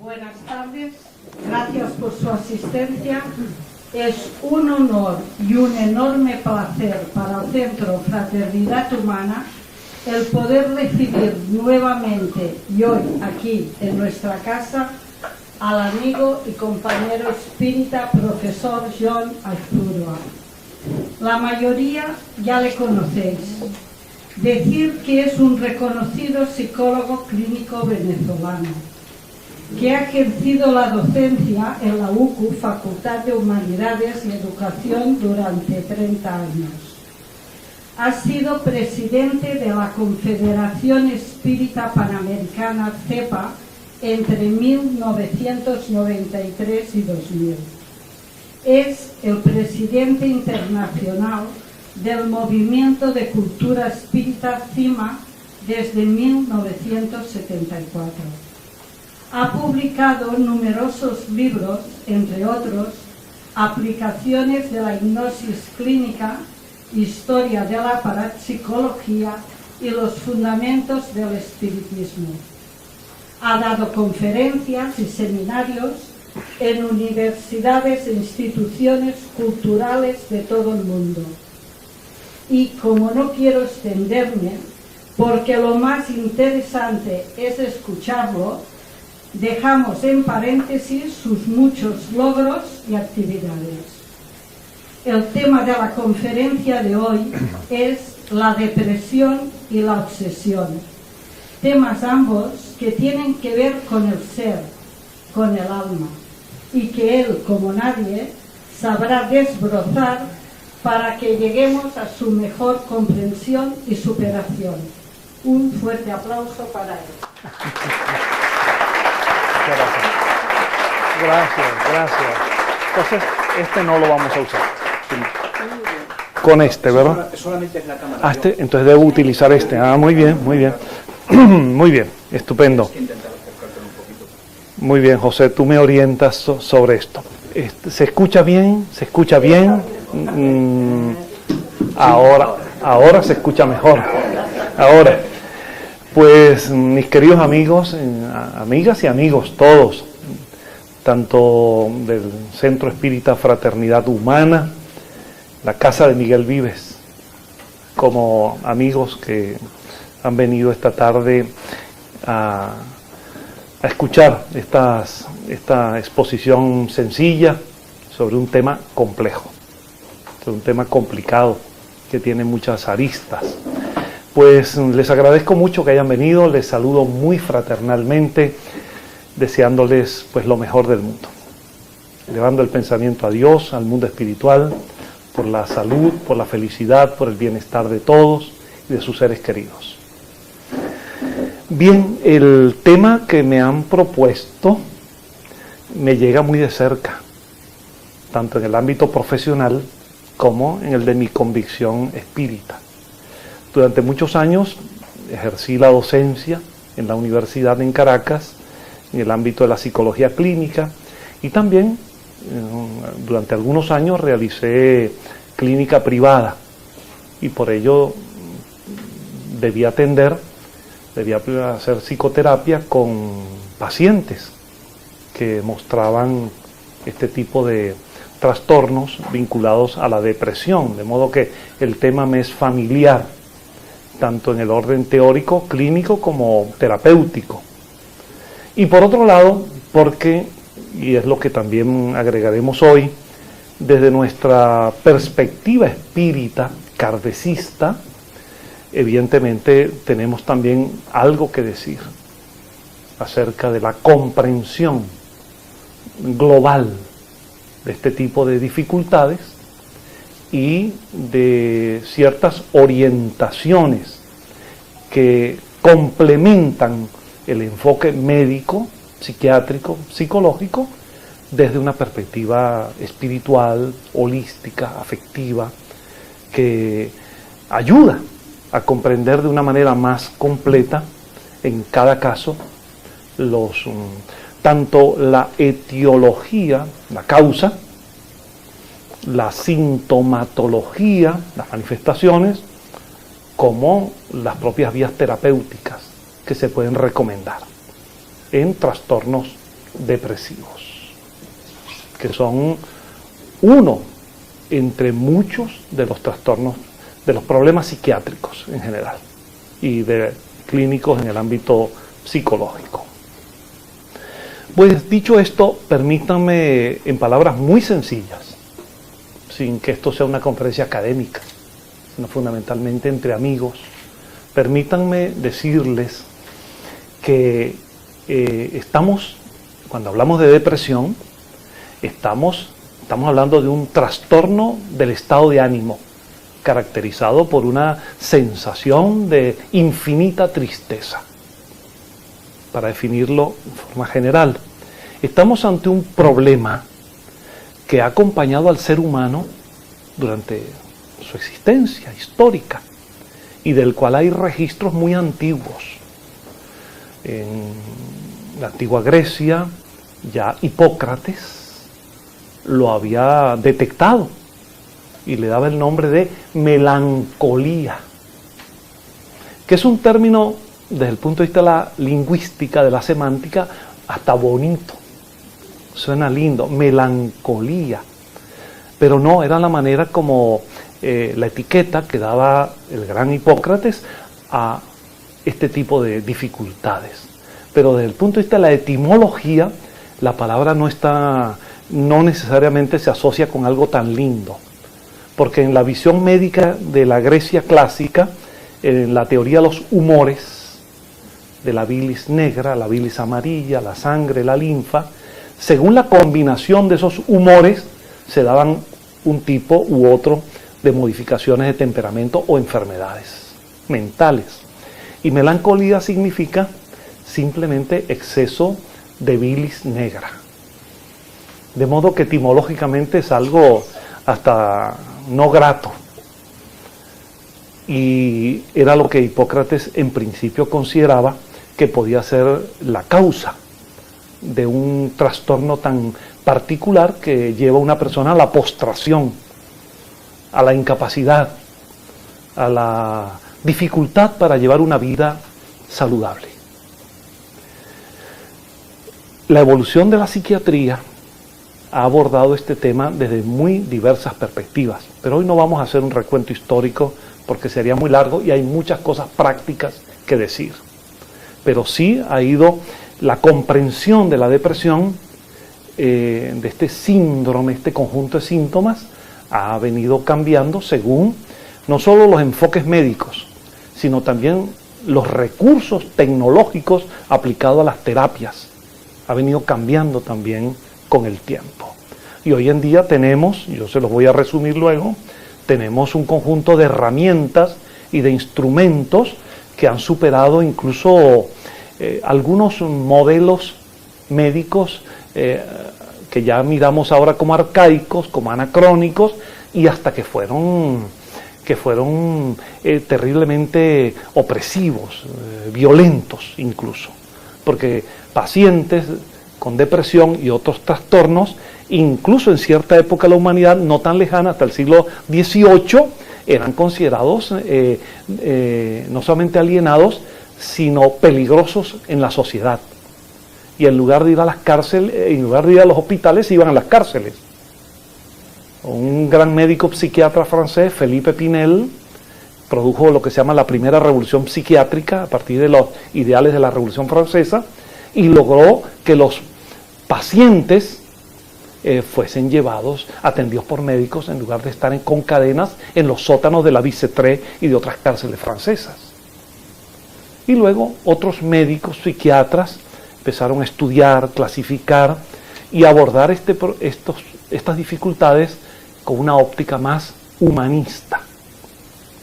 Buenas tardes, gracias por su asistencia. Es un honor y un enorme placer para el Centro Fraternidad Humana el poder recibir nuevamente y hoy aquí en nuestra casa al amigo y compañero espírita profesor Jon Aizpurua. La mayoría ya le conocéis. Decir que es un reconocido psicólogo clínico venezolano, que ha ejercido la docencia en la UCU, Facultad de Humanidades y Educación, durante 30 años. Ha sido presidente de la Confederación Espírita Panamericana, CEPA, entre 1993 y 2000. Es el presidente internacional del Movimiento de Cultura Espírita CIMA desde 1974. Ha publicado numerosos libros, entre otros, Aplicaciones de la hipnosis clínica, Historia de la parapsicología y los fundamentos del espiritismo. Ha dado conferencias y seminarios en universidades e instituciones culturales de todo el mundo. Y como no quiero extenderme, porque lo más interesante es escucharlo, dejamos en paréntesis sus muchos logros y actividades. El tema de la conferencia de hoy es la depresión y la obsesión, temas ambos que tienen que ver con el ser, con el alma, y que él, como nadie, sabrá desbrozar para que lleguemos a su mejor comprensión y superación. Un fuerte aplauso para él. Gracias. Entonces, este no lo vamos a usar. Con este, ¿verdad? Solamente es la cámara. Entonces debo utilizar este. Muy bien. Muy bien, estupendo. Muy bien, José, tú me orientas sobre esto. ¿Se escucha bien? ¿Se escucha bien? Ahora se escucha mejor. Ahora, pues mis queridos amigos, amigas y amigos todos, tanto del Centro Espírita Fraternidad Humana, la Casa de Miguel Vives, como amigos que han venido esta tarde a escuchar esta exposición sencilla sobre un tema complejo, sobre un tema complicado que tiene muchas aristas. Pues les agradezco mucho que hayan venido, les saludo muy fraternalmente, deseándoles pues lo mejor del mundo, elevando el pensamiento a Dios, al mundo espiritual, por la salud, por la felicidad, por el bienestar de todos y de sus seres queridos. Bien, el tema que me han propuesto me llega muy de cerca, tanto en el ámbito profesional como en el de mi convicción espírita. Durante muchos años ejercí la docencia en la Universidad en Caracas, en el ámbito de la psicología clínica, y también durante algunos años realicé clínica privada, y por ello debía hacer psicoterapia con pacientes que mostraban este tipo de trastornos vinculados a la depresión, de modo que el tema me es familiar, tanto en el orden teórico, clínico, como terapéutico. Y por otro lado, porque, y es lo que también agregaremos hoy, desde nuestra perspectiva espírita, kardecista, evidentemente tenemos también algo que decir acerca de la comprensión global de este tipo de dificultades y de ciertas orientaciones que complementan el enfoque médico, psiquiátrico, psicológico, desde una perspectiva espiritual, holística, afectiva, que ayuda a comprender de una manera más completa, en cada caso, tanto la etiología, la causa, la sintomatología, las manifestaciones, como las propias vías terapéuticas que se pueden recomendar. en trastornos depresivos, que son uno entre muchos de los trastornos, de los problemas psiquiátricos en general y de clínicos en el ámbito psicológico. Pues dicho esto, permítanme en palabras muy sencillas, sin que esto sea una conferencia académica, sino fundamentalmente entre amigos, permítanme decirles que estamos, cuando hablamos de depresión, estamos hablando de un trastorno del estado de ánimo, caracterizado por una sensación de infinita tristeza. Para definirlo de forma general, estamos ante un problema que ha acompañado al ser humano durante su existencia histórica y del cual hay registros muy antiguos. En la antigua Grecia, ya Hipócrates lo había detectado y le daba el nombre de melancolía, que es un término desde el punto de vista de la lingüística, de la semántica, hasta bonito. Suena lindo, melancolía. Pero no, era la manera como la etiqueta que daba el gran Hipócrates a este tipo de dificultades. Pero desde el punto de vista de la etimología, la palabra no necesariamente se asocia con algo tan lindo. Porque en la visión médica de la Grecia clásica, en la teoría de los humores, de la bilis negra, la bilis amarilla, la sangre, la linfa, según la combinación de esos humores, se daban un tipo u otro de modificaciones de temperamento o enfermedades mentales. Y melancolía significa simplemente exceso de bilis negra. De modo que etimológicamente es algo hasta no grato. Y era lo que Hipócrates en principio consideraba que podía ser la causa de un trastorno tan particular que lleva a una persona a la postración, a la incapacidad, a la dificultad para llevar una vida saludable. La evolución de la psiquiatría ha abordado este tema desde muy diversas perspectivas, pero hoy no vamos a hacer un recuento histórico porque sería muy largo y hay muchas cosas prácticas que decir. Pero sí ha ido la comprensión de la depresión, de este síndrome, este conjunto de síntomas, ha venido cambiando según no solo los enfoques médicos, sino también los recursos tecnológicos aplicados a las terapias. Ha venido cambiando también con el tiempo. Y hoy en día tenemos, yo se los voy a resumir luego, tenemos un conjunto de herramientas y de instrumentos que han superado incluso algunos modelos médicos que ya miramos ahora como arcaicos, como anacrónicos, y hasta que fueron terriblemente opresivos, violentos incluso, porque pacientes con depresión y otros trastornos, incluso en cierta época de la humanidad, no tan lejana, hasta el siglo XVIII, eran considerados no solamente alienados, sino peligrosos en la sociedad. Y en lugar de ir a las cárceles, en lugar de ir a los hospitales, iban a las cárceles. Un gran médico psiquiatra francés, Philippe Pinel, produjo lo que se llama la primera revolución psiquiátrica a partir de los ideales de la Revolución Francesa y logró que los pacientes fuesen llevados, atendidos por médicos en lugar de estar con cadenas en los sótanos de la Bicêtre y de otras cárceles francesas. Y luego otros médicos, psiquiatras, empezaron a estudiar, clasificar y abordar estas dificultades con una óptica más humanista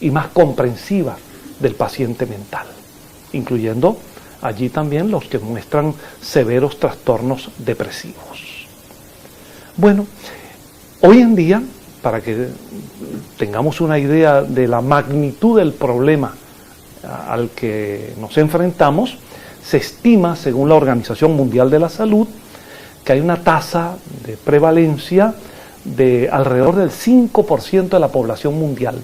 y más comprensiva del paciente mental, incluyendo allí también los que muestran severos trastornos depresivos. Bueno, hoy en día, para que tengamos una idea de la magnitud del problema al que nos enfrentamos, se estima, según la Organización Mundial de la Salud, que hay una tasa de prevalencia de alrededor del 5% de la población mundial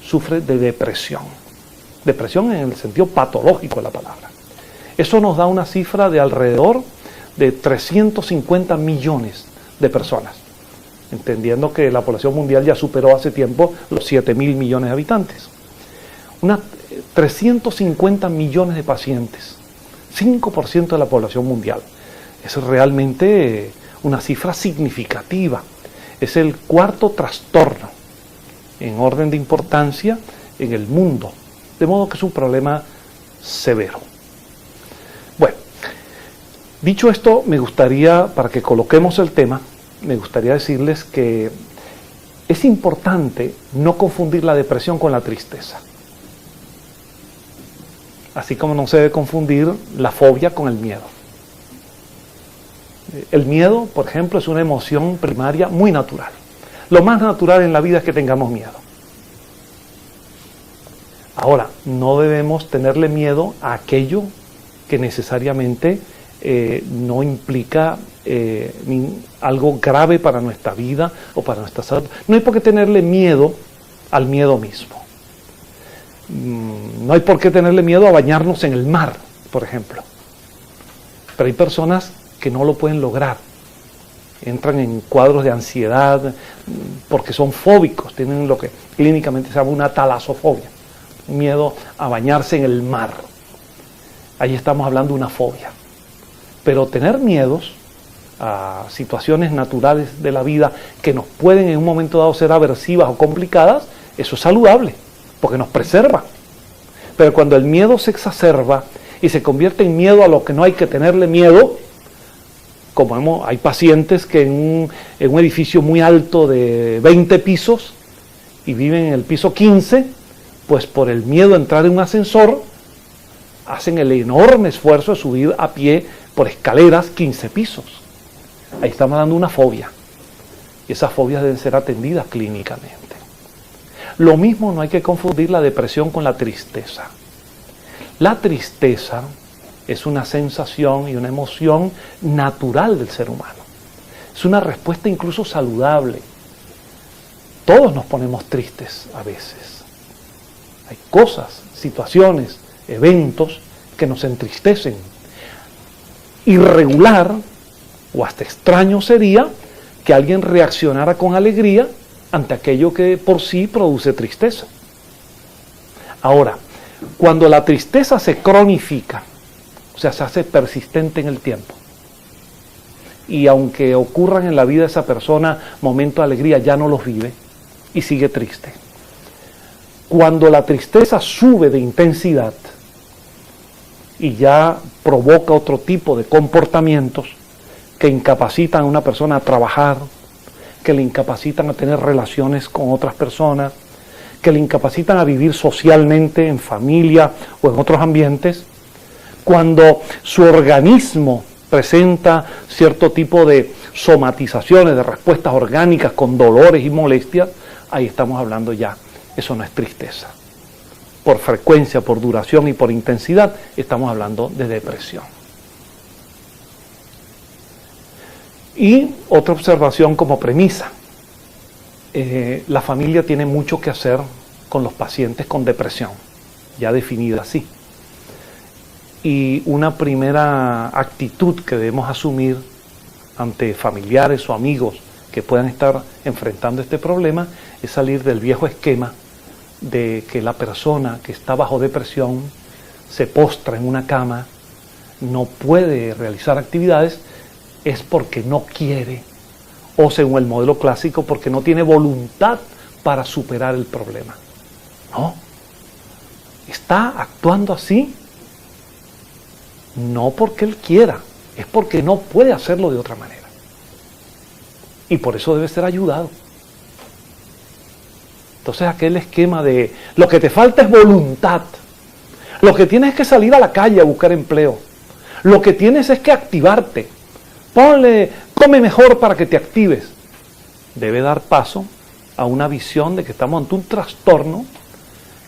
sufre de depresión. Depresión en el sentido patológico de la palabra. Eso nos da una cifra de alrededor de 350 millones de personas, entendiendo que la población mundial ya superó hace tiempo los 7.000 millones de habitantes. 350 millones de pacientes, 5% de la población mundial. Es realmente una cifra significativa. Es el cuarto trastorno en orden de importancia en el mundo, de modo que es un problema severo. Bueno, dicho esto, me gustaría, para que coloquemos el tema, me gustaría decirles que es importante no confundir la depresión con la tristeza. Así como no se debe confundir la fobia con el miedo. El miedo, por ejemplo, es una emoción primaria muy natural. Lo más natural en la vida es que tengamos miedo. Ahora, no debemos tenerle miedo a aquello que necesariamente no implica algo grave para nuestra vida o para nuestra salud. No hay por qué tenerle miedo al miedo mismo. No hay por qué tenerle miedo a bañarnos en el mar, por ejemplo. Pero hay personas que no lo pueden lograr. Entran en cuadros de ansiedad porque son fóbicos, tienen lo que clínicamente se llama una talasofobia, miedo a bañarse en el mar. Ahí estamos hablando de una fobia. Pero tener miedos a situaciones naturales de la vida que nos pueden en un momento dado ser aversivas o complicadas, eso es saludable, porque nos preserva. Pero cuando el miedo se exacerba y se convierte en miedo a lo que no hay que tenerle miedo, como hay pacientes que en un edificio muy alto de 20 pisos y viven en el piso 15, pues por el miedo a entrar en un ascensor, hacen el enorme esfuerzo de subir a pie por escaleras 15 pisos. Ahí estamos dando una fobia. Y esas fobias deben ser atendidas clínicamente. Lo mismo, no hay que confundir la depresión con la tristeza. La tristeza es una sensación y una emoción natural del ser humano. Es una respuesta incluso saludable. Todos nos ponemos tristes a veces. Hay cosas, situaciones, eventos que nos entristecen. Irregular o hasta extraño sería que alguien reaccionara con alegría ante aquello que por sí produce tristeza. Ahora, cuando la tristeza se cronifica, o sea, se hace persistente en el tiempo, y aunque ocurran en la vida de esa persona momentos de alegría, ya no los vive y sigue triste. Cuando la tristeza sube de intensidad y ya provoca otro tipo de comportamientos que incapacitan a una persona a trabajar, que le incapacitan a tener relaciones con otras personas, que le incapacitan a vivir socialmente en familia o en otros ambientes, cuando su organismo presenta cierto tipo de somatizaciones, de respuestas orgánicas con dolores y molestias, ahí estamos hablando ya, eso no es tristeza. Por frecuencia, por duración y por intensidad, estamos hablando de depresión. Y otra observación como premisa. La familia tiene mucho que hacer con los pacientes con depresión, ya definida así. Y una primera actitud que debemos asumir ante familiares o amigos que puedan estar enfrentando este problema es salir del viejo esquema de que la persona que está bajo depresión se postra en una cama, no puede realizar actividades, es porque no quiere, o según el modelo clásico, porque no tiene voluntad para superar el problema. No, está actuando así no porque él quiera, es porque no puede hacerlo de otra manera. Y por eso debe ser ayudado. Entonces aquel esquema de lo que te falta es voluntad, lo que tienes es que salir a la calle a buscar empleo, lo que tienes es que activarte, come mejor para que te actives, debe dar paso a una visión de que estamos ante un trastorno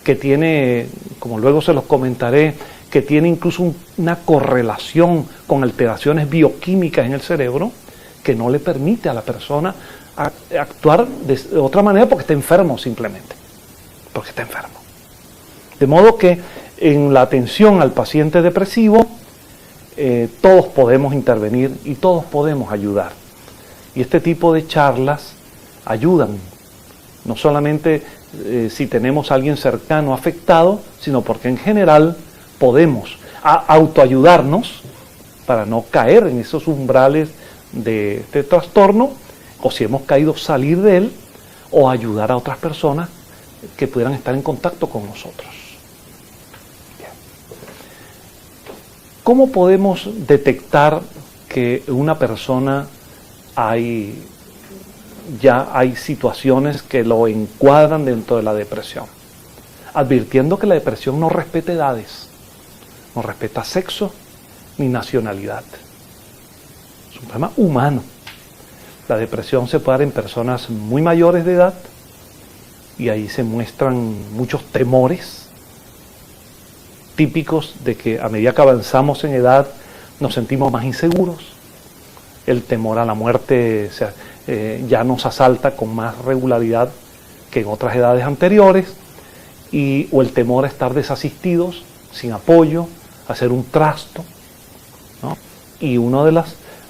que tiene, como luego se los comentaré, que tiene incluso una correlación con alteraciones bioquímicas en el cerebro que no le permite a la persona actuar de otra manera porque está enfermo simplemente, porque está enfermo. De modo que en la atención al paciente depresivo todos podemos intervenir y todos podemos ayudar. Y este tipo de charlas ayudan, no solamente si tenemos a alguien cercano afectado, sino porque en general podemos autoayudarnos para no caer en esos umbrales de este trastorno, o si hemos caído, salir de él, o ayudar a otras personas que pudieran estar en contacto con nosotros. Bien. ¿Cómo podemos detectar que una persona ya hay situaciones que lo encuadran dentro de la depresión? Advirtiendo que la depresión no respeta edades, no respeta sexo ni nacionalidad. Es un problema humano. La depresión se puede dar en personas muy mayores de edad y ahí se muestran muchos temores típicos de que a medida que avanzamos en edad nos sentimos más inseguros. El temor a la muerte ya nos asalta con más regularidad que en otras edades anteriores, o el temor a estar desasistidos, sin apoyo, a hacer un trasto, ¿no? Y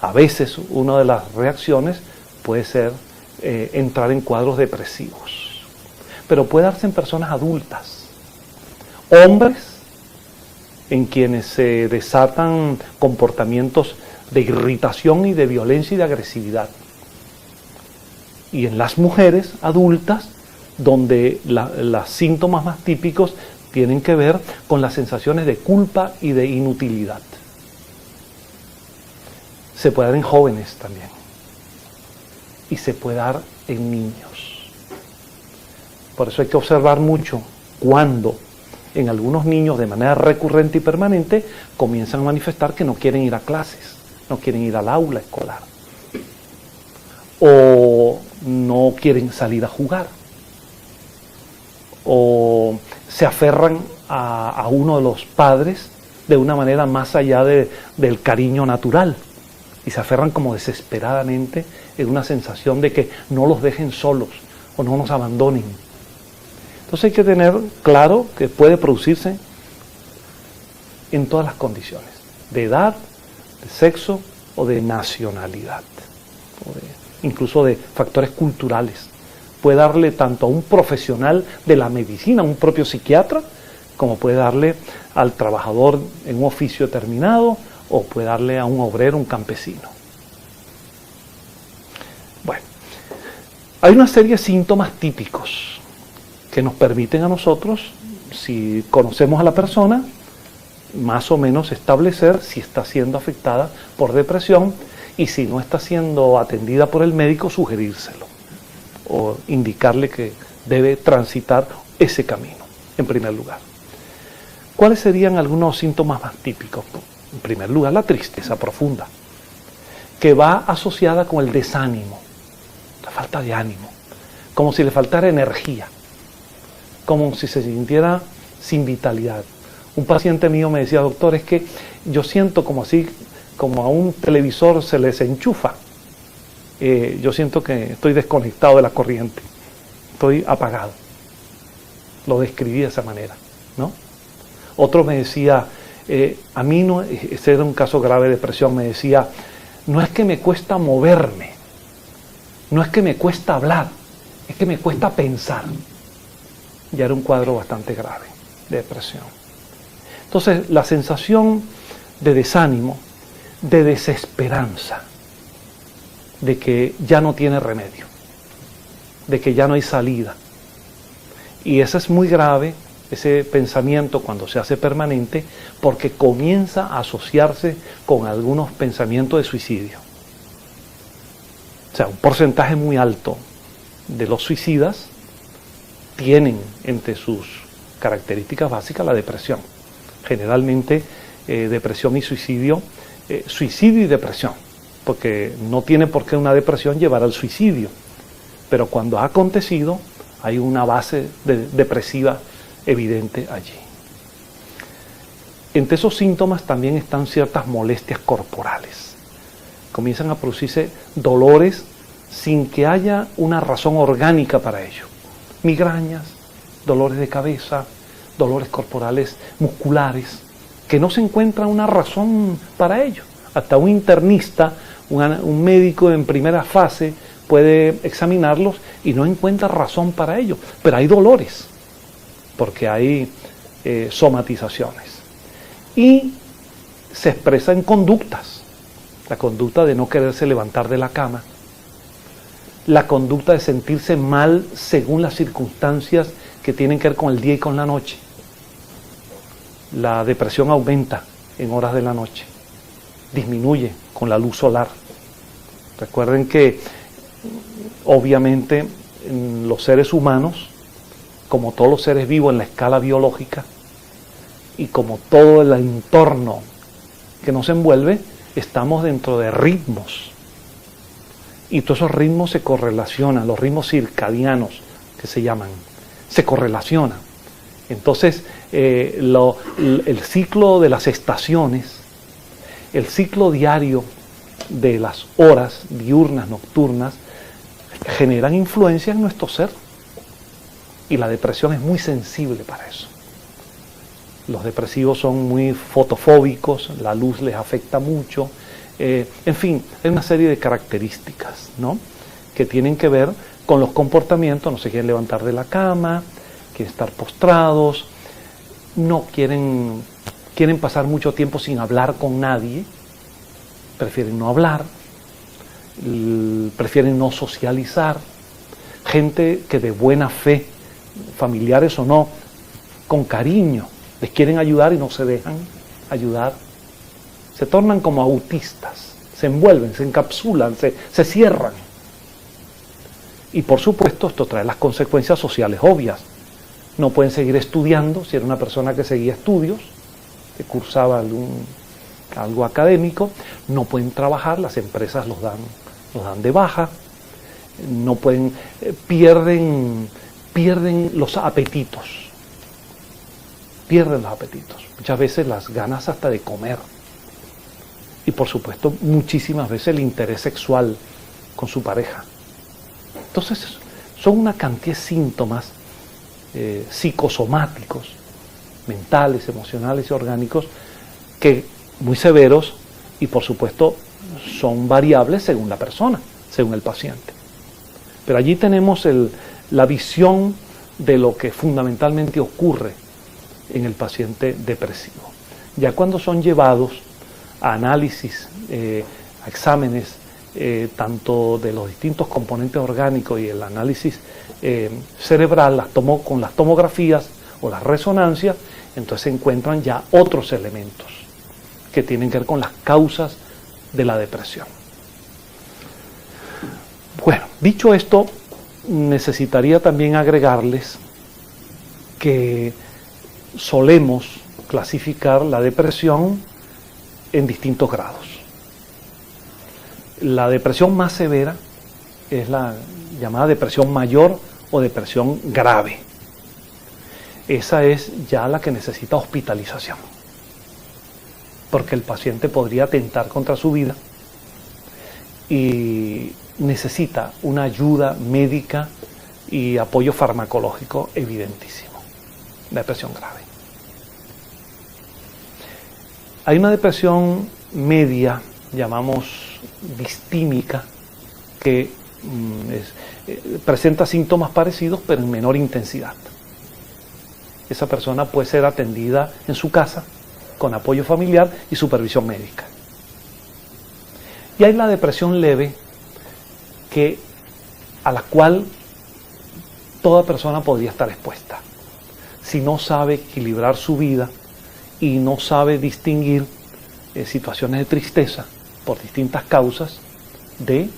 a veces una de las reacciones puede ser entrar en cuadros depresivos. Pero puede darse en personas adultas, hombres en quienes se desatan comportamientos de irritación y de violencia y de agresividad. Y en las mujeres adultas, donde los síntomas más típicos tienen que ver con las sensaciones de culpa y de inutilidad. Se puede dar en jóvenes también. Y se puede dar en niños. Por eso hay que observar mucho cuando en algunos niños de manera recurrente y permanente comienzan a manifestar que no quieren ir a clases, no quieren ir al aula escolar, o no quieren salir a jugar, o se aferran a uno de los padres de una manera más allá del cariño natural, y se aferran como desesperadamente en una sensación de que no los dejen solos o no nos abandonen. Entonces hay que tener claro que puede producirse en todas las condiciones, de edad, de sexo o de nacionalidad, incluso de factores culturales. Puede darle tanto a un profesional de la medicina, un propio psiquiatra, como puede darle al trabajador en un oficio determinado, o puede darle a un obrero, un campesino. Bueno, hay una serie de síntomas típicos que nos permiten a nosotros, si conocemos a la persona, más o menos establecer si está siendo afectada por depresión, y si no está siendo atendida por el médico, sugerírselo o indicarle que debe transitar ese camino, en primer lugar. ¿Cuáles serían algunos síntomas más típicos? En primer lugar, la tristeza profunda, que va asociada con el desánimo, la falta de ánimo, como si le faltara energía, como si se sintiera sin vitalidad. Un paciente mío me decía: doctor, es que yo siento como así, como a un televisor se les enchufa. Yo siento que estoy desconectado de la corriente, estoy apagado. Lo describí de esa manera, ¿no? Otro me decía, a mí no, ese era un caso grave de depresión, me decía, no es que me cuesta moverme, no es que me cuesta hablar, es que me cuesta pensar. Ya era un cuadro bastante grave de depresión. Entonces, la sensación de desánimo, de desesperanza, de que ya no tiene remedio, de que ya no hay salida. Y eso es muy grave, ese pensamiento, cuando se hace permanente, porque comienza a asociarse con algunos pensamientos de suicidio. O sea, un porcentaje muy alto de los suicidas tienen entre sus características básicas la depresión. Generalmente depresión y suicidio, suicidio y depresión, porque no tiene por qué una depresión llevar al suicidio, pero cuando ha acontecido hay una base depresiva evidente allí. Entre esos síntomas también están ciertas molestias corporales. Comienzan a producirse dolores sin que haya una razón orgánica para ello. Migrañas, dolores de cabeza, dolores corporales musculares que no se encuentra una razón para ello. Hasta un internista, un médico en primera fase puede examinarlos y no encuentra razón para ello, pero hay dolores, porque hay somatizaciones. Y se expresa en conductas, la conducta de no quererse levantar de la cama, la conducta de sentirse mal según las circunstancias que tienen que ver con el día y con la noche. La depresión aumenta en horas de la noche, disminuye con la luz solar. Recuerden que obviamente los seres humanos, como todos los seres vivos en la escala biológica y como todo el entorno que nos envuelve, estamos dentro de ritmos. Y todos esos ritmos se correlacionan, los ritmos circadianos que se llaman, se correlacionan. Entonces, el ciclo de las estaciones, el ciclo diario de las horas diurnas, nocturnas, generan influencia en nuestro ser. Y la depresión es muy sensible para eso. Los depresivos son muy fotofóbicos, la luz les afecta mucho. En fin, hay una serie de características, ¿no?, que tienen que ver con los comportamientos. No se quieren levantar de la cama, quieren estar postrados, no quieren pasar mucho tiempo sin hablar con nadie, prefieren no hablar, prefieren no socializar. Gente que de buena fe, familiares o no, con cariño, les quieren ayudar y no se dejan ayudar. Se tornan como autistas, se envuelven, se encapsulan, se cierran. Y por supuesto esto trae las consecuencias sociales obvias. No pueden seguir estudiando, si era una persona que seguía estudios, que cursaba algo académico, no pueden trabajar, las empresas los dan de baja, no pueden, pierden los apetitos, muchas veces las ganas hasta de comer, y por supuesto muchísimas veces el interés sexual con su pareja. Entonces son una cantidad de síntomas psicosomáticos, mentales, emocionales y orgánicos, que muy severos, y por supuesto son variables según la persona, según el paciente. Pero allí tenemos la visión de lo que fundamentalmente ocurre en el paciente depresivo. Ya cuando son llevados a análisis, a exámenes, tanto de los distintos componentes orgánicos y el análisis cerebral, con las tomografías o las resonancias, entonces se encuentran ya otros elementos que tienen que ver con las causas de la depresión. Bueno, dicho esto, necesitaría también agregarles que solemos clasificar la depresión en distintos grados. La depresión más severa es la llamada depresión mayor o depresión grave. Esa es ya la que necesita hospitalización, porque el paciente podría atentar contra su vida y necesita una ayuda médica y apoyo farmacológico evidentísimo. Depresión grave. Hay una depresión media, llamamos distímica, que presenta síntomas parecidos pero en menor intensidad. Esa persona puede ser atendida en su casa con apoyo familiar y supervisión médica. Y hay la depresión leve, a la cual toda persona podría estar expuesta si no sabe equilibrar su vida y no sabe distinguir situaciones de tristeza por distintas causas de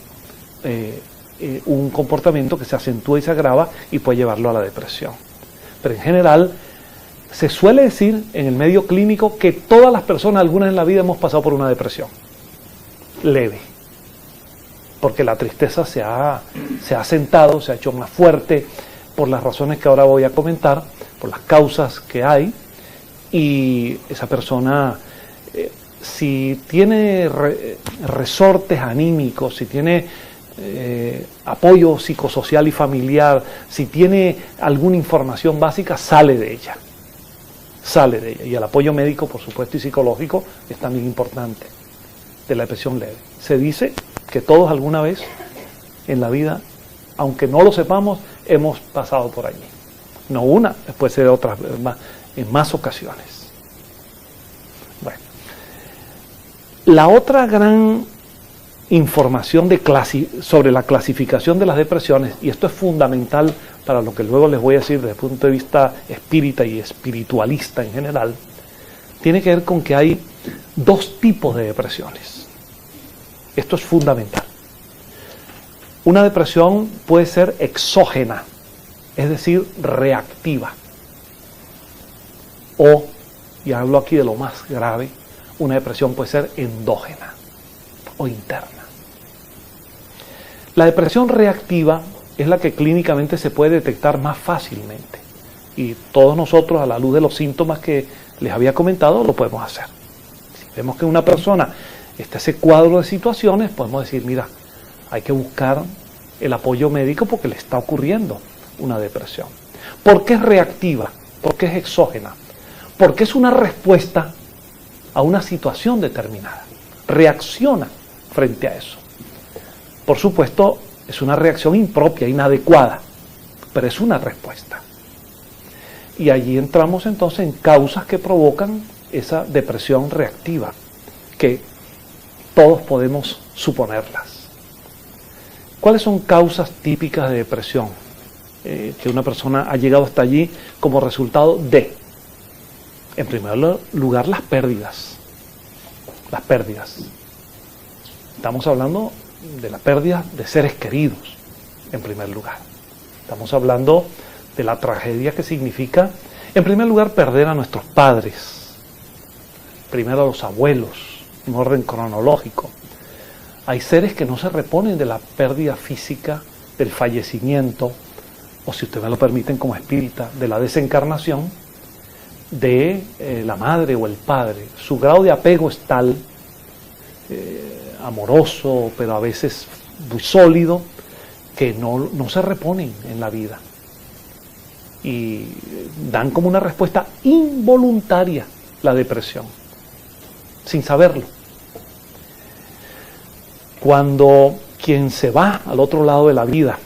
un comportamiento que se acentúa y se agrava y puede llevarlo a la depresión. Pero en general se suele decir en el medio clínico que todas las personas alguna vez en la vida hemos pasado por una depresión leve, porque la tristeza se ha asentado, se ha hecho más fuerte por las razones que ahora voy a comentar, por las causas que hay, y esa persona, si tiene resortes anímicos, si tiene apoyo psicosocial y familiar, si tiene alguna información básica, sale de ella. sale de ella. Y el apoyo médico, por supuesto, y psicológico es también importante de la depresión leve. Se dice que todos alguna vez en la vida, aunque no lo sepamos, hemos pasado por allí. No una, puede ser otras, en más ocasiones. Bueno, la otra gran información sobre la clasificación de las depresiones, y esto es fundamental para lo que luego les voy a decir desde el punto de vista espírita y espiritualista en general, tiene que ver con que hay dos tipos de depresiones. Esto es fundamental. Una depresión puede ser exógena, es decir, reactiva. O, y hablo aquí de lo más grave, una depresión puede ser endógena o interna. La depresión reactiva es la que clínicamente se puede detectar más fácilmente. Y todos nosotros, a la luz de los síntomas que les había comentado, lo podemos hacer. Si vemos que una persona está en ese cuadro de situaciones, podemos decir, mira, hay que buscar el apoyo médico porque le está ocurriendo una depresión. ¿Por qué es reactiva? ¿Por qué es exógena? Porque es una respuesta a una situación determinada. Reacciona frente a eso. Por supuesto, es una reacción impropia, inadecuada, pero es una respuesta. Y allí entramos entonces en causas que provocan esa depresión reactiva, que todos podemos suponerlas. ¿Cuáles son causas típicas de depresión? Que una persona ha llegado hasta allí como resultado de, en primer lugar, las pérdidas. Las pérdidas. Estamos hablando de la pérdida de seres queridos, en primer lugar. Estamos hablando de la tragedia que significa, en primer lugar, perder a nuestros padres, primero a los abuelos, en orden cronológico. Hay seres que no se reponen de la pérdida física, del fallecimiento, o si ustedes me lo permiten como espírita, de la desencarnación de la madre o el padre. Su grado de apego es tal, amoroso, pero a veces muy sólido, que no se reponen en la vida. Y dan como una respuesta involuntaria la depresión, sin saberlo. Cuando quien se va al otro lado de la vida,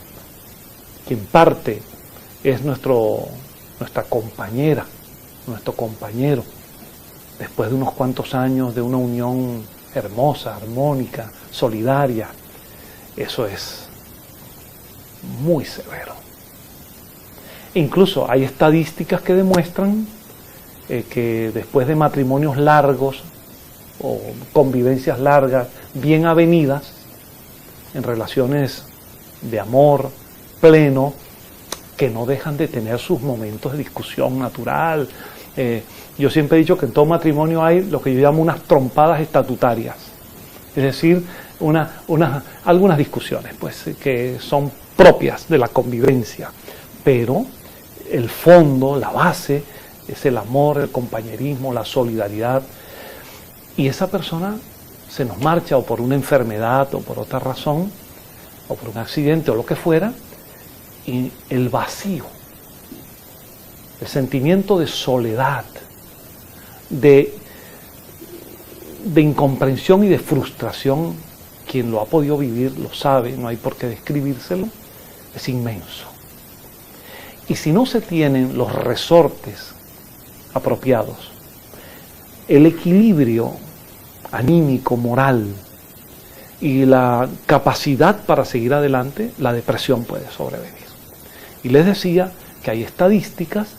quien parte, es nuestra compañera, nuestro compañero, después de unos cuantos años de una unión hermosa, armónica, solidaria, eso es muy severo. Incluso hay estadísticas que demuestran que después de matrimonios largos o convivencias largas, bien avenidas, en relaciones de amor pleno, que no dejan de tener sus momentos de discusión natural. Yo siempre he dicho que en todo matrimonio hay lo que yo llamo unas trompadas estatutarias, es decir, algunas discusiones pues, que son propias de la convivencia, pero el fondo, la base, es el amor, el compañerismo, la solidaridad, y esa persona se nos marcha o por una enfermedad o por otra razón, o por un accidente o lo que fuera, y el vacío, el sentimiento de soledad, de incomprensión y de frustración, quien lo ha podido vivir lo sabe, no hay por qué describírselo, es inmenso. Y si no se tienen los resortes apropiados, el equilibrio anímico, moral y la capacidad para seguir adelante, la depresión puede sobrevenir. Y les decía que hay estadísticas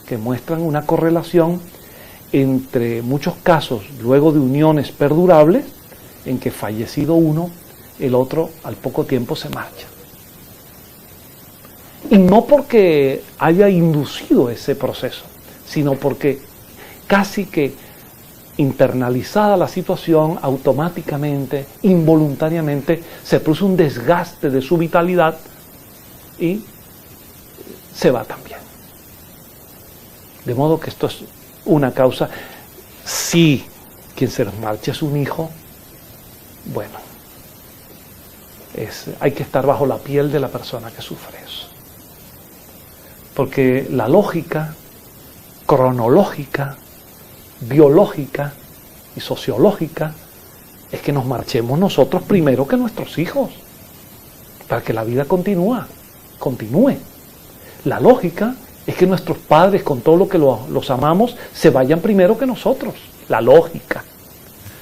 que muestran una correlación entre muchos casos, luego de uniones perdurables, en que fallecido uno, el otro al poco tiempo se marcha. Y no porque haya inducido ese proceso, sino porque casi que internalizada la situación, automáticamente, involuntariamente, se produce un desgaste de su vitalidad y se va también. De modo que esto es una causa. Si quien se nos marcha es un hijo, bueno, hay que estar bajo la piel de la persona que sufre eso. Porque la lógica cronológica, biológica y sociológica es que nos marchemos nosotros primero que nuestros hijos, para que la vida continúe. La lógica es que nuestros padres, con todo lo que los amamos, se vayan primero que nosotros. La lógica.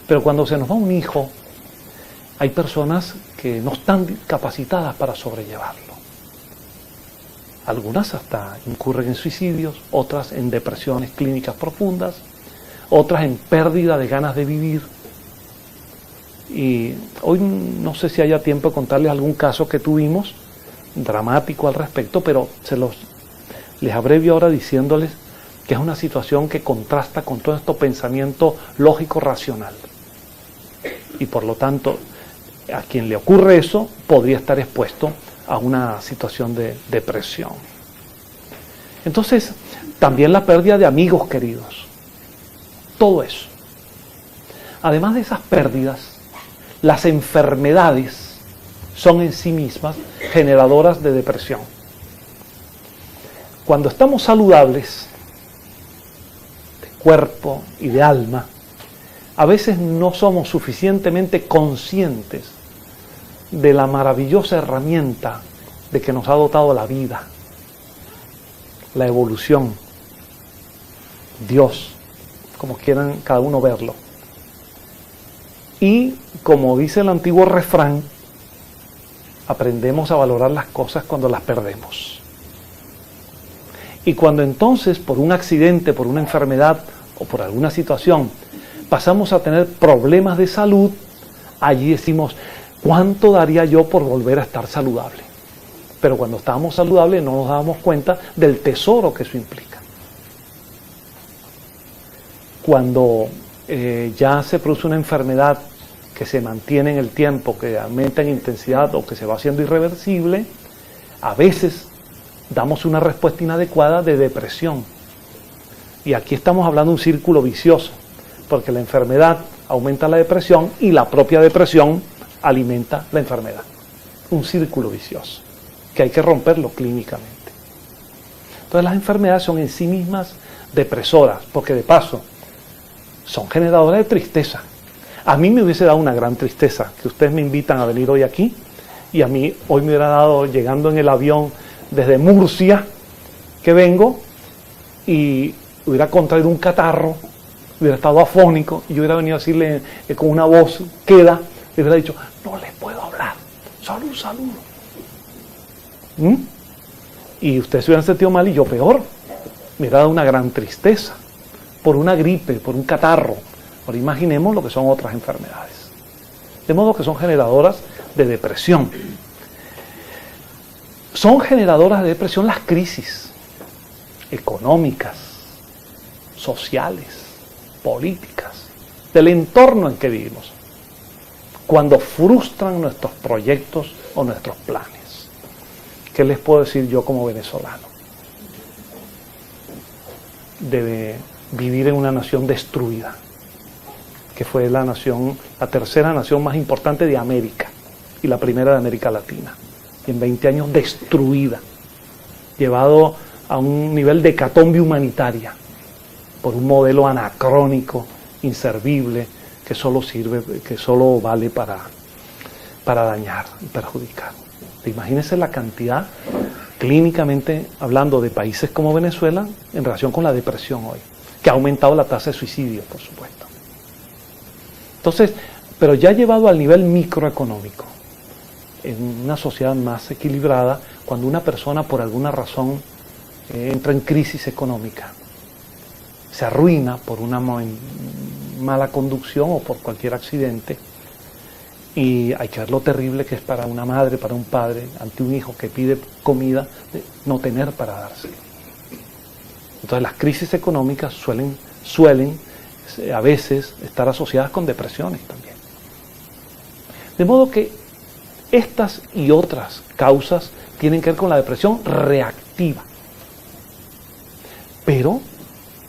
Pero cuando se nos va un hijo, hay personas que no están capacitadas para sobrellevarlo. Algunas hasta incurren en suicidios, otras en depresiones clínicas profundas, otras en pérdida de ganas de vivir. Y hoy no sé si haya tiempo de contarles algún caso que tuvimos, dramático al respecto, pero les abrevio ahora diciéndoles que es una situación que contrasta con todo este pensamiento lógico racional. Y por lo tanto, a quien le ocurre eso podría estar expuesto a una situación de depresión. Entonces, también la pérdida de amigos queridos. Todo eso. Además de esas pérdidas, las enfermedades son en sí mismas generadoras de depresión. Cuando estamos saludables, de cuerpo y de alma, a veces no somos suficientemente conscientes de la maravillosa herramienta de que nos ha dotado la vida, la evolución, Dios, como quieran cada uno verlo. Y como dice el antiguo refrán, aprendemos a valorar las cosas cuando las perdemos. Y cuando entonces, por un accidente, por una enfermedad o por alguna situación, pasamos a tener problemas de salud, allí decimos, ¿cuánto daría yo por volver a estar saludable? Pero cuando estábamos saludables no nos dábamos cuenta del tesoro que eso implica. Cuando ya se produce una enfermedad que se mantiene en el tiempo, que aumenta en intensidad o que se va haciendo irreversible, a veces damos una respuesta inadecuada de depresión. Y aquí estamos hablando de un círculo vicioso, porque la enfermedad aumenta la depresión y la propia depresión alimenta la enfermedad. Un círculo vicioso que hay que romperlo clínicamente. Entonces las enfermedades son en sí mismas depresoras, porque de paso son generadoras de tristeza. A mí me hubiese dado una gran tristeza que ustedes me invitan a venir hoy aquí, y a mí hoy me hubiera dado, llegando en el avión desde Murcia, que vengo, y hubiera contraído un catarro, hubiera estado afónico, y yo hubiera venido a decirle con una voz queda, le hubiera dicho, no les puedo hablar, solo un saludo. Y ustedes se hubieran sentido mal y yo peor. Me hubiera dado una gran tristeza por una gripe, por un catarro. Ahora imaginemos lo que son otras enfermedades. De modo que son generadoras de depresión. Son generadoras de depresión las crisis económicas, sociales, políticas, del entorno en que vivimos, cuando frustran nuestros proyectos o nuestros planes. ¿Qué les puedo decir yo como venezolano? De vivir en una nación destruida, que fue la tercera nación más importante de América y la primera de América Latina, y en 20 años destruida, llevado a un nivel de hecatombe humanitaria por un modelo anacrónico, inservible, que solo vale para dañar y perjudicar. Imagínense la cantidad, clínicamente hablando, de países como Venezuela en relación con la depresión hoy, que ha aumentado la tasa de suicidio, por supuesto. Entonces, pero ya llevado al nivel microeconómico, en una sociedad más equilibrada, cuando una persona por alguna razón entra en crisis económica, se arruina por una mala conducción o por cualquier accidente, y hay que ver lo terrible que es para una madre, para un padre, ante un hijo que pide comida, no tener para dárselo. Entonces las crisis económicas suelen a veces estar asociadas con depresiones también. De modo que estas y otras causas tienen que ver con la depresión reactiva. Pero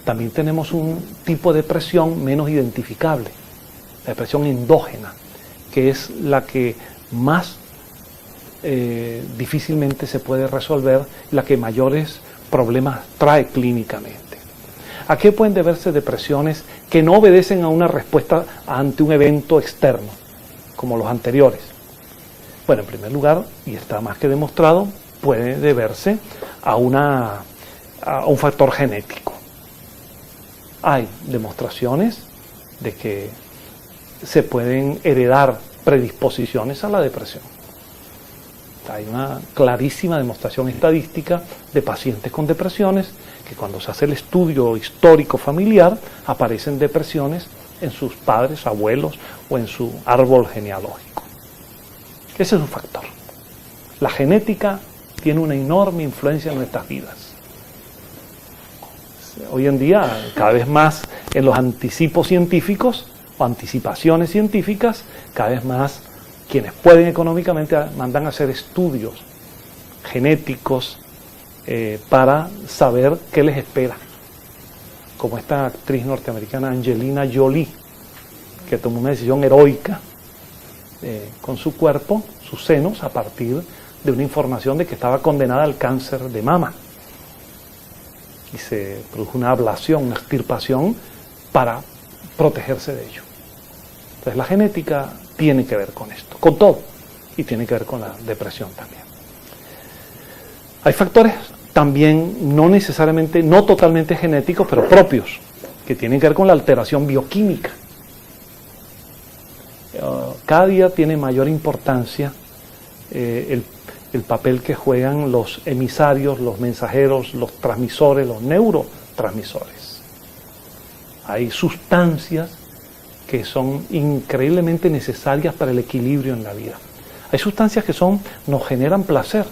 también tenemos un tipo de depresión menos identificable, la depresión endógena, que es la que más difícilmente se puede resolver, la que mayores problemas trae clínicamente. ¿A qué pueden deberse depresiones que no obedecen a una respuesta ante un evento externo, como los anteriores? Bueno, en primer lugar, y está más que demostrado, puede deberse a un factor genético. Hay demostraciones de que se pueden heredar predisposiciones a la depresión. Hay una clarísima demostración estadística de pacientes con depresiones que cuando se hace el estudio histórico familiar aparecen depresiones en sus padres, abuelos o en su árbol genealógico. Ese es un factor. La genética tiene una enorme influencia en nuestras vidas. Hoy en día, cada vez más en los anticipos científicos o anticipaciones científicas, cada vez más quienes pueden económicamente mandan a hacer estudios genéticos para saber qué les espera. Como esta actriz norteamericana Angelina Jolie, que tomó una decisión heroica con su cuerpo, sus senos, a partir de una información de que estaba condenada al cáncer de mama. Y se produjo una ablación, una extirpación para protegerse de ello. Entonces la genética tiene que ver con esto, con todo, y tiene que ver con la depresión también. Hay factores también no necesariamente, no totalmente genéticos, pero propios, que tienen que ver con la alteración bioquímica. Cada día tiene mayor importancia el papel que juegan los emisarios, los mensajeros, los transmisores, los neurotransmisores. Hay sustancias que son increíblemente necesarias para el equilibrio en la vida. Hay sustancias que nos generan placer,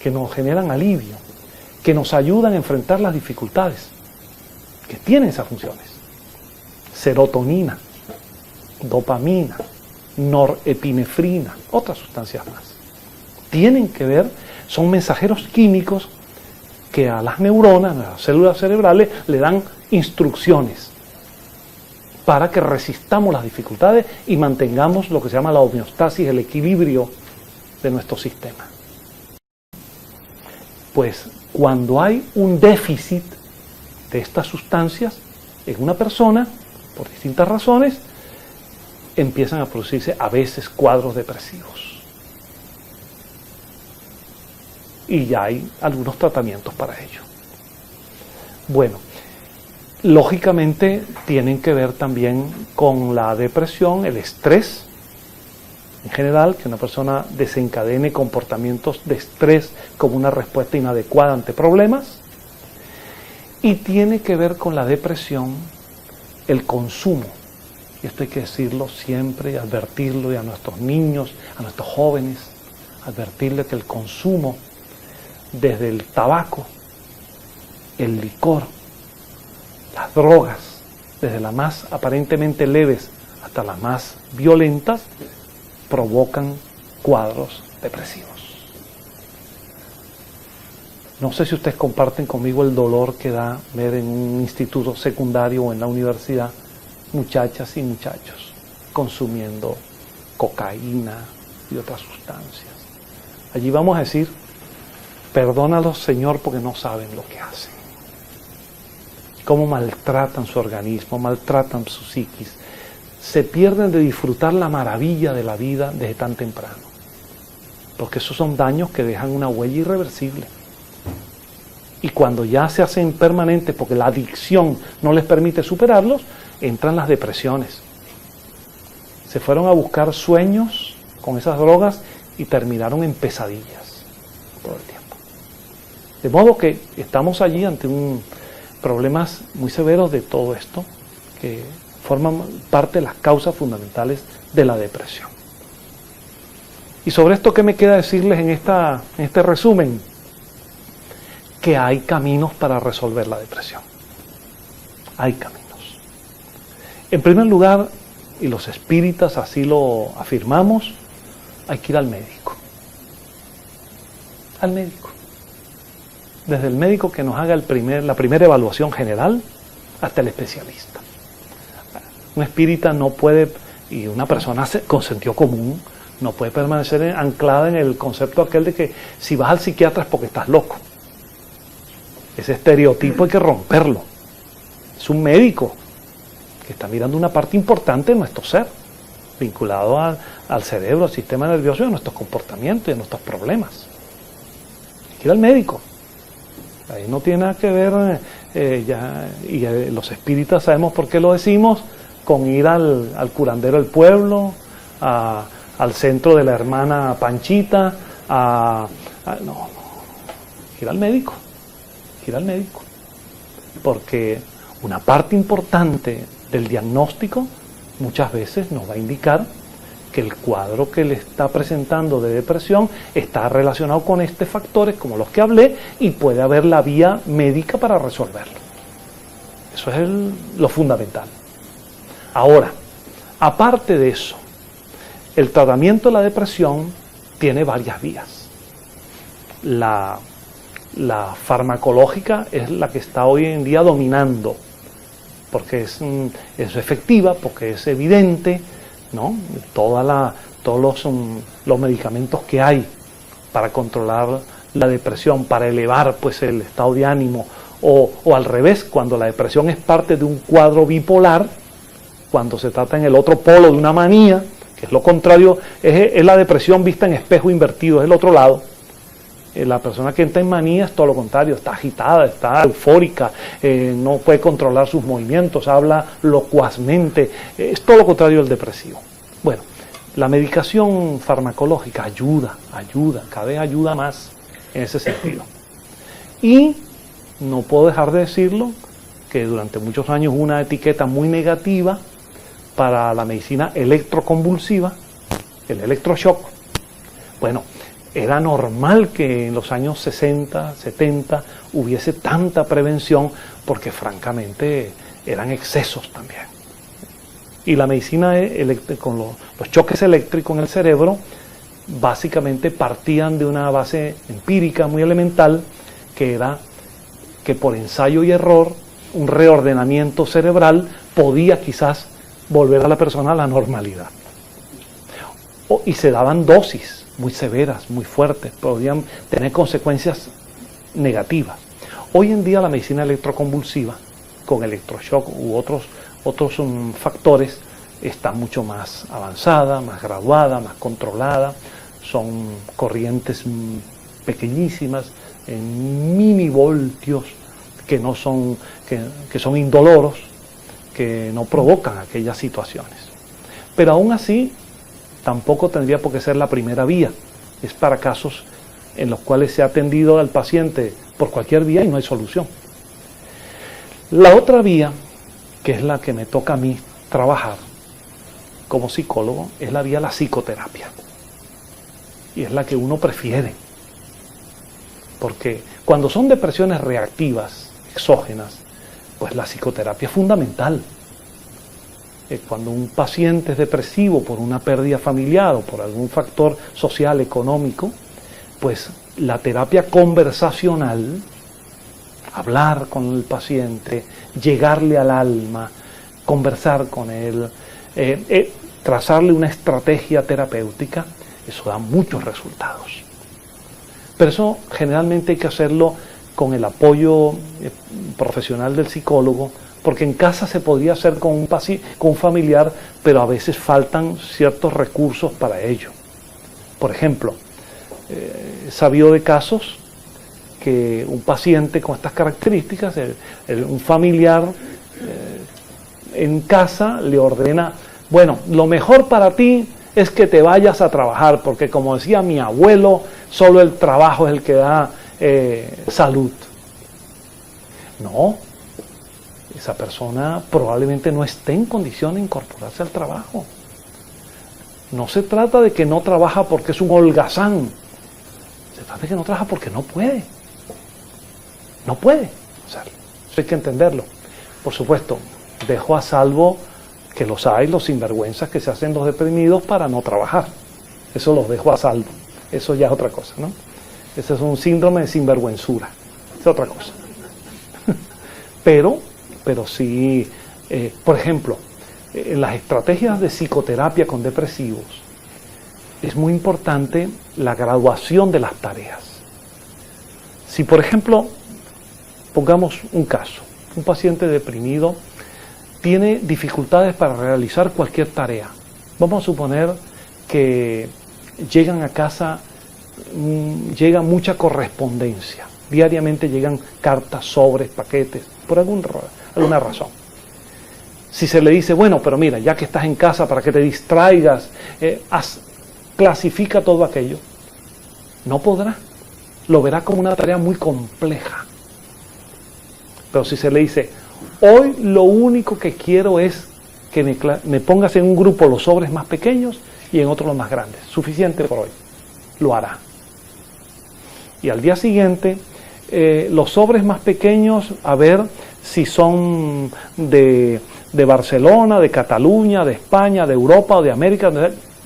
que nos generan alivio, que nos ayudan a enfrentar las dificultades, que tienen esas funciones. Serotonina, dopamina, norepinefrina, otras sustancias más. Tienen que ver, son mensajeros químicos que a las neuronas, a las células cerebrales, le dan instrucciones para que resistamos las dificultades y mantengamos lo que se llama la homeostasis, el equilibrio de nuestro sistema. Pues cuando hay un déficit de estas sustancias en una persona, por distintas razones, empiezan a producirse a veces cuadros depresivos. Y ya hay algunos tratamientos para ello. Bueno, lógicamente tienen que ver también con la depresión, el estrés en general, que una persona desencadene comportamientos de estrés como una respuesta inadecuada ante problemas, y tiene que ver con la depresión el consumo. Y esto hay que decirlo siempre, advertirlo, y a nuestros niños, a nuestros jóvenes, advertirle que el consumo, desde el tabaco, el licor, las drogas, desde las más aparentemente leves hasta las más violentas, provocan cuadros depresivos. No sé si ustedes comparten conmigo el dolor que da ver en un instituto secundario o en la universidad muchachas y muchachos consumiendo cocaína y otras sustancias. Allí vamos a decir, perdónalos, Señor, porque no saben lo que hacen. Cómo maltratan su organismo, maltratan su psiquis. Se pierden de disfrutar la maravilla de la vida desde tan temprano. Porque esos son daños que dejan una huella irreversible. Y cuando ya se hacen permanentes, porque la adicción no les permite superarlos, entran las depresiones. Se fueron a buscar sueños con esas drogas y terminaron en pesadillas todo el tiempo. De modo que estamos allí ante problemas muy severos de todo esto, que forman parte de las causas fundamentales de la depresión. Y sobre esto, ¿qué me queda decirles en este resumen? Que hay caminos para resolver la depresión. Hay caminos. En primer lugar, y los espíritas así lo afirmamos, hay que ir al médico. Al médico. Desde el médico que nos haga la primera evaluación general hasta el especialista. Un espírita no puede, y una persona con sentido común, no puede permanecer anclada en el concepto aquel de que si vas al psiquiatra es porque estás loco. Ese estereotipo hay que romperlo. Es un médico que está mirando una parte importante de nuestro ser, vinculado al cerebro, al sistema nervioso y a nuestros comportamientos y a nuestros problemas. Hay que ir al médico. Ahí no tiene nada que ver, los espíritas sabemos por qué lo decimos, con ir al curandero del pueblo, al centro de la hermana Panchita, no, ir al médico, porque una parte importante del diagnóstico muchas veces nos va a indicar que el cuadro que le está presentando de depresión está relacionado con estos factores como los que hablé y puede haber la vía médica para resolverlo. Eso es lo fundamental. Ahora, aparte de eso, el tratamiento de la depresión tiene varias vías. La farmacológica es la que está hoy en día dominando, porque es efectiva, porque es evidente, ¿no? Todos los medicamentos que hay para controlar la depresión, para elevar pues el estado de ánimo, o al revés, cuando la depresión es parte de un cuadro bipolar, cuando se trata en el otro polo de una manía, que es lo contrario, es la depresión vista en espejo invertido, es el otro lado. La persona que entra en manía es todo lo contrario, está agitada, está eufórica, no puede controlar sus movimientos, habla locuazmente, es todo lo contrario del depresivo. Bueno, la medicación farmacológica ayuda, cada vez ayuda más en ese sentido. Y no puedo dejar de decirlo, que durante muchos años hubo una etiqueta muy negativa para la medicina electroconvulsiva, el electroshock. Bueno, era normal que en los años 60, 70 hubiese tanta prevención porque francamente eran excesos también. Y la medicina con los choques eléctricos en el cerebro básicamente partían de una base empírica muy elemental, que era que por ensayo y error un reordenamiento cerebral podía quizás volver a la persona a la normalidad. Y se daban dosis muy severas, muy fuertes, podían tener consecuencias negativas. Hoy en día la medicina electroconvulsiva, con electroshock u otros factores, está mucho más avanzada, más graduada, más controlada. Son corrientes pequeñísimas, en minivoltios, que son indoloros, que no provocan aquellas situaciones. Pero aún así, tampoco tendría por qué ser la primera vía. Es para casos en los cuales se ha atendido al paciente por cualquier vía y no hay solución. La otra vía, que es la que me toca a mí trabajar como psicólogo, es la vía de la psicoterapia. Y es la que uno prefiere. Porque cuando son depresiones reactivas, exógenas, pues la psicoterapia es fundamental. Cuando un paciente es depresivo por una pérdida familiar o por algún factor social, económico, pues la terapia conversacional, hablar con el paciente, llegarle al alma, conversar con él, trazarle una estrategia terapéutica, eso da muchos resultados. Pero eso generalmente hay que hacerlo con el apoyo profesional del psicólogo, porque en casa se podría hacer con un familiar, pero a veces faltan ciertos recursos para ello. Por ejemplo, he sabido de casos que un paciente con estas características, un familiar en casa le ordena, bueno, lo mejor para ti es que te vayas a trabajar, porque como decía mi abuelo, solo el trabajo es el que da salud. No, esa persona probablemente no esté en condición de incorporarse al trabajo. No se trata de que no trabaja porque es un holgazán, se trata de que no trabaja porque no puede. No puede hacerlo. Eso hay que entenderlo. Por supuesto, dejo a salvo que los hay, los sinvergüenzas que se hacen los deprimidos para no trabajar. Eso los dejo a salvo. Eso ya es otra cosa, ¿no? Ese es un síndrome de sinvergüenzura. Es otra cosa. Pero sí, por ejemplo, en las estrategias de psicoterapia con depresivos, es muy importante la graduación de las tareas. Si, por ejemplo, pongamos un caso, un paciente deprimido tiene dificultades para realizar cualquier tarea. Vamos a suponer que llegan a casa, llega mucha correspondencia, diariamente llegan cartas, sobres, paquetes, por alguna razón. Si se le dice, bueno, pero mira, ya que estás en casa, para que te distraigas, clasifica todo aquello, no podrá, lo verá como una tarea muy compleja. Pero si se le dice, hoy lo único que quiero es que me pongas en un grupo los sobres más pequeños y en otro los más grandes, suficiente por hoy, lo hará. Y al día siguiente, los sobres más pequeños, a ver si son de Barcelona, de Cataluña, de España, de Europa o de América,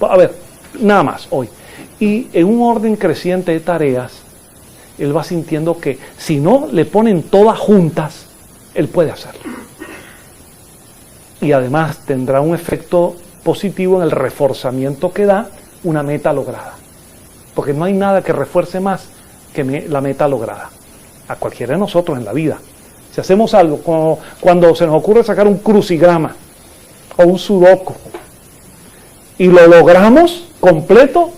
a ver, nada más hoy. Y en un orden creciente de tareas, él va sintiendo que si no le ponen todas juntas, él puede hacerlo. Y además tendrá un efecto positivo en el reforzamiento que da una meta lograda. Porque no hay nada que refuerce más que la meta lograda. A cualquiera de nosotros en la vida. Si hacemos algo, cuando se nos ocurre sacar un crucigrama o un sudoku y lo logramos completo,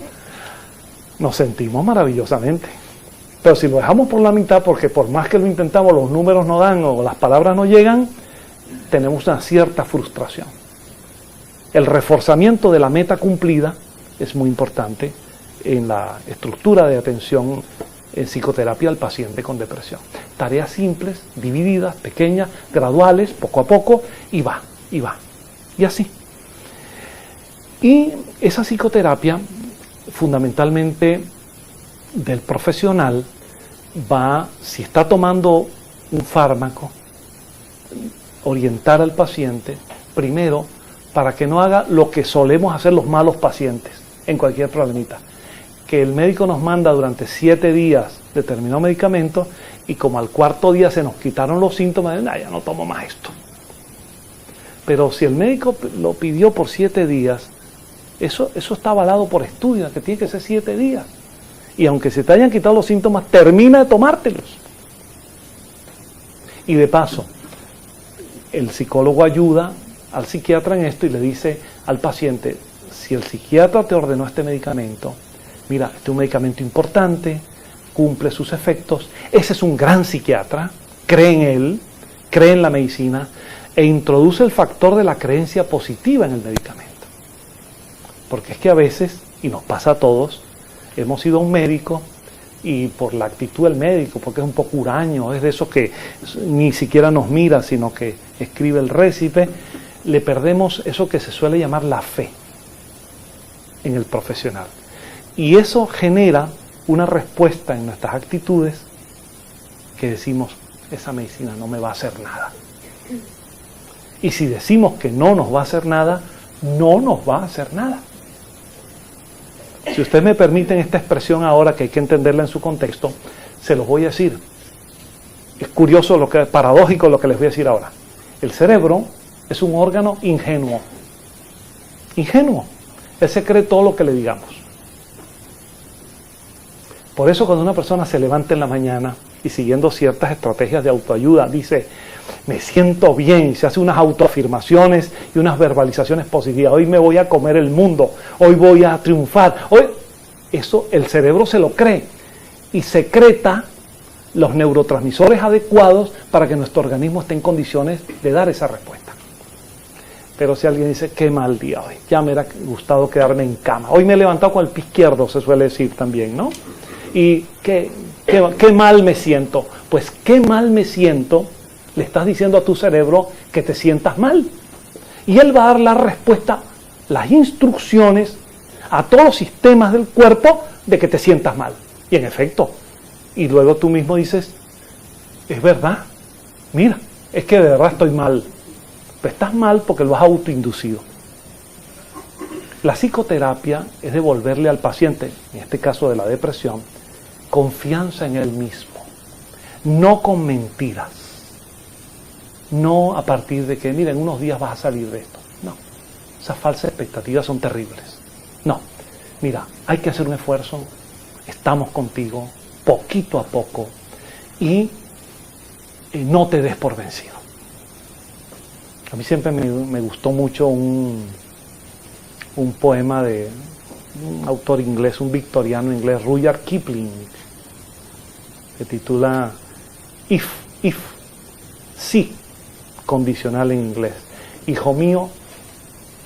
nos sentimos maravillosamente. Pero si lo dejamos por la mitad, porque por más que lo intentamos los números no dan o las palabras no llegan, tenemos una cierta frustración. El reforzamiento de la meta cumplida es muy importante en la estructura de atención en psicoterapia al paciente con depresión. Tareas simples, divididas, pequeñas, graduales, poco a poco, y va. Y así. Y esa psicoterapia, fundamentalmente del profesional, va, si está tomando un fármaco, orientar al paciente, primero, para que no haga lo que solemos hacer los malos pacientes en cualquier problemita. Que el médico nos manda durante 7 días determinado medicamento y como al cuarto día se nos quitaron los síntomas, ya no tomo más esto. Pero si el médico lo pidió por 7 días, eso está avalado por estudios, que tiene que ser 7 días. Y aunque se te hayan quitado los síntomas, termina de tomártelos. Y de paso, el psicólogo ayuda al psiquiatra en esto y le dice al paciente, si el psiquiatra te ordenó este medicamento, mira, este es un medicamento importante, cumple sus efectos, ese es un gran psiquiatra, cree en él, cree en la medicina e introduce el factor de la creencia positiva en el medicamento. Porque es que a veces, y nos pasa a todos, hemos ido a un médico y por la actitud del médico, porque es un poco huraño, es de esos que ni siquiera nos mira, sino que escribe el récipe, le perdemos eso que se suele llamar la fe en el profesional. Y eso genera una respuesta en nuestras actitudes que decimos, esa medicina no me va a hacer nada. Y si decimos que no nos va a hacer nada, no nos va a hacer nada. Si ustedes me permiten esta expresión ahora, que hay que entenderla en su contexto, se los voy a decir. Es curioso, paradójico lo que les voy a decir ahora. El cerebro es un órgano ingenuo. Ingenuo. Él se cree todo lo que le digamos. Por eso cuando una persona se levanta en la mañana y siguiendo ciertas estrategias de autoayuda, dice, me siento bien, y se hace unas autoafirmaciones y unas verbalizaciones positivas, hoy me voy a comer el mundo, hoy voy a triunfar, eso el cerebro se lo cree y secreta los neurotransmisores adecuados para que nuestro organismo esté en condiciones de dar esa respuesta. Pero si alguien dice, qué mal día hoy, ya me hubiera gustado quedarme en cama, hoy me he levantado con el pie izquierdo, se suele decir también, ¿no? Y qué mal me siento. Pues qué mal me siento, le estás diciendo a tu cerebro que te sientas mal. Y él va a dar la respuesta, las instrucciones a todos los sistemas del cuerpo de que te sientas mal. Y en efecto, y luego tú mismo dices, es verdad, mira, es que de verdad estoy mal. Pero estás mal porque lo has autoinducido. La psicoterapia es devolverle al paciente, en este caso de la depresión, confianza en él mismo, no con mentiras, no a partir de que, mira, en unos días vas a salir de esto. No, esas falsas expectativas son terribles. No, mira, hay que hacer un esfuerzo, estamos contigo, poquito a poco, y no te des por vencido. A mí siempre me gustó mucho un poema de un autor inglés, un victoriano inglés, Rudyard Kipling, que titula If, sí, condicional en inglés. Hijo mío,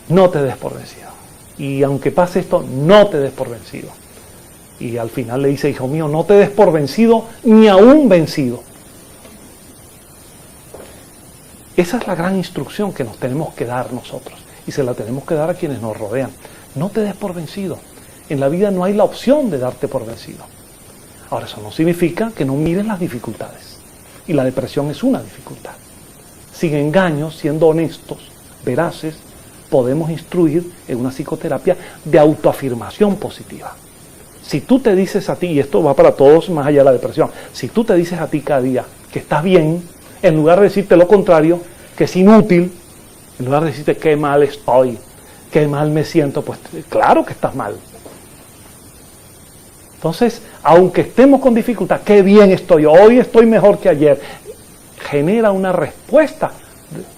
no te des por vencido. Y aunque pase esto, no te des por vencido. Y al final le dice, hijo mío, no te des por vencido, ni aún vencido. Esa es la gran instrucción que nos tenemos que dar nosotros. Y se la tenemos que dar a quienes nos rodean. No te des por vencido. En la vida no hay la opción de darte por vencido. Ahora, eso no significa que no mires las dificultades. Y la depresión es una dificultad. Sin engaños, siendo honestos, veraces, podemos instruir en una psicoterapia de autoafirmación positiva. Si tú te dices a ti, y esto va para todos más allá de la depresión, si tú te dices a ti cada día que estás bien, en lugar de decirte lo contrario, que es inútil, en lugar de decirte qué mal estoy, qué mal me siento, pues claro que estás mal. Entonces, aunque estemos con dificultad, qué bien estoy, hoy estoy mejor que ayer, genera una respuesta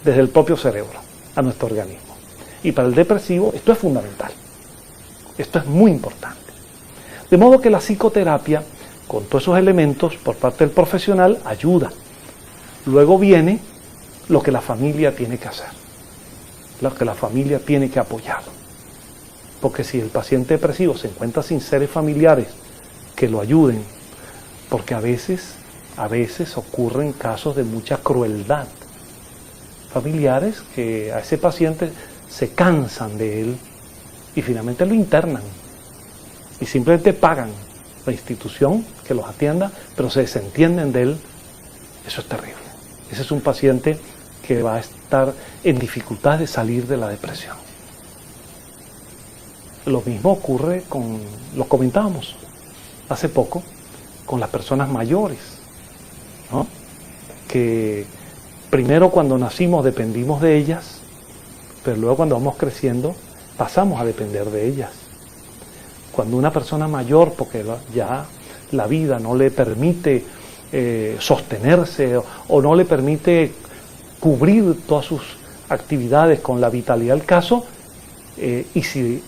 desde el propio cerebro a nuestro organismo. Y para el depresivo esto es fundamental, esto es muy importante. De modo que la psicoterapia, con todos esos elementos por parte del profesional, ayuda. Luego viene lo que la familia tiene que hacer, lo que la familia tiene que apoyar. Porque si el paciente depresivo se encuentra sin seres familiares que lo ayuden, porque a veces ocurren casos de mucha crueldad, familiares que a ese paciente se cansan de él y finalmente lo internan y simplemente pagan la institución que los atienda, pero se desentienden de él. Eso es terrible. Ese es un paciente que va a estar en dificultad de salir de la depresión. Lo mismo ocurre lo comentábamos hace poco, con las personas mayores, ¿no? Que primero cuando nacimos dependimos de ellas, pero luego cuando vamos creciendo pasamos a depender de ellas. Cuando una persona mayor, porque ya la vida no le permite sostenerse o no le permite cubrir todas sus actividades con la vitalidad del caso, y si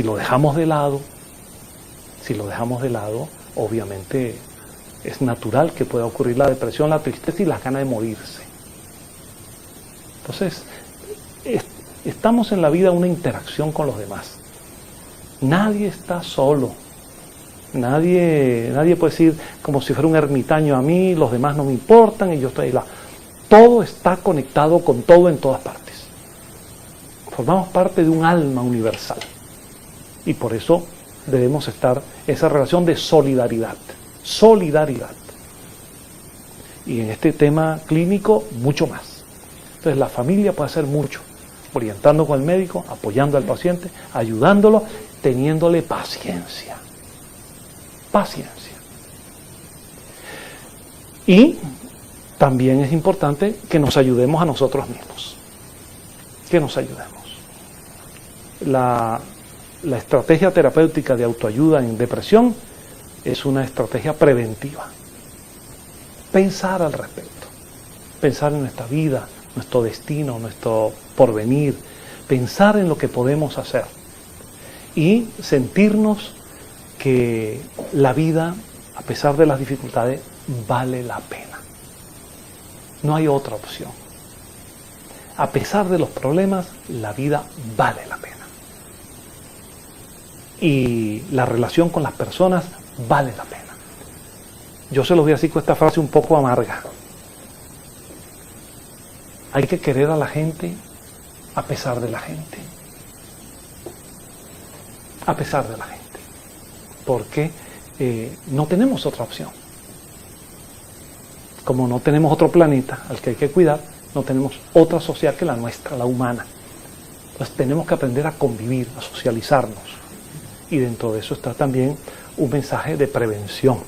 lo dejamos de lado, obviamente es natural que pueda ocurrir la depresión, la tristeza y las ganas de morirse. Entonces, estamos en la vida una interacción con los demás. Nadie está solo. Nadie puede decir como si fuera un ermitaño, a mí los demás no me importan y yo estoy ahí. Todo está conectado con todo en todas partes. Formamos parte de un alma universal. Y por eso debemos estar en esa relación de solidaridad. Solidaridad. Y en este tema clínico, mucho más. Entonces la familia puede hacer mucho, orientando con el médico, apoyando al paciente, ayudándolo, teniéndole paciencia. Paciencia. Y también es importante que nos ayudemos a nosotros mismos. Que nos ayudemos. La estrategia terapéutica de autoayuda en depresión es una estrategia preventiva. Pensar al respecto. Pensar en nuestra vida, nuestro destino, nuestro porvenir. Pensar en lo que podemos hacer. Y sentirnos que la vida, a pesar de las dificultades, vale la pena. No hay otra opción. A pesar de los problemas, la vida vale la pena. Y la relación con las personas vale la pena. Yo se los voy a decir con esta frase un poco amarga. Hay que querer a la gente a pesar de la gente. A pesar de la gente. Porque no tenemos otra opción. Como no tenemos otro planeta al que hay que cuidar, no tenemos otra sociedad que la nuestra, la humana. Entonces tenemos que aprender a convivir, a socializarnos. Y dentro de eso está también un mensaje de prevención.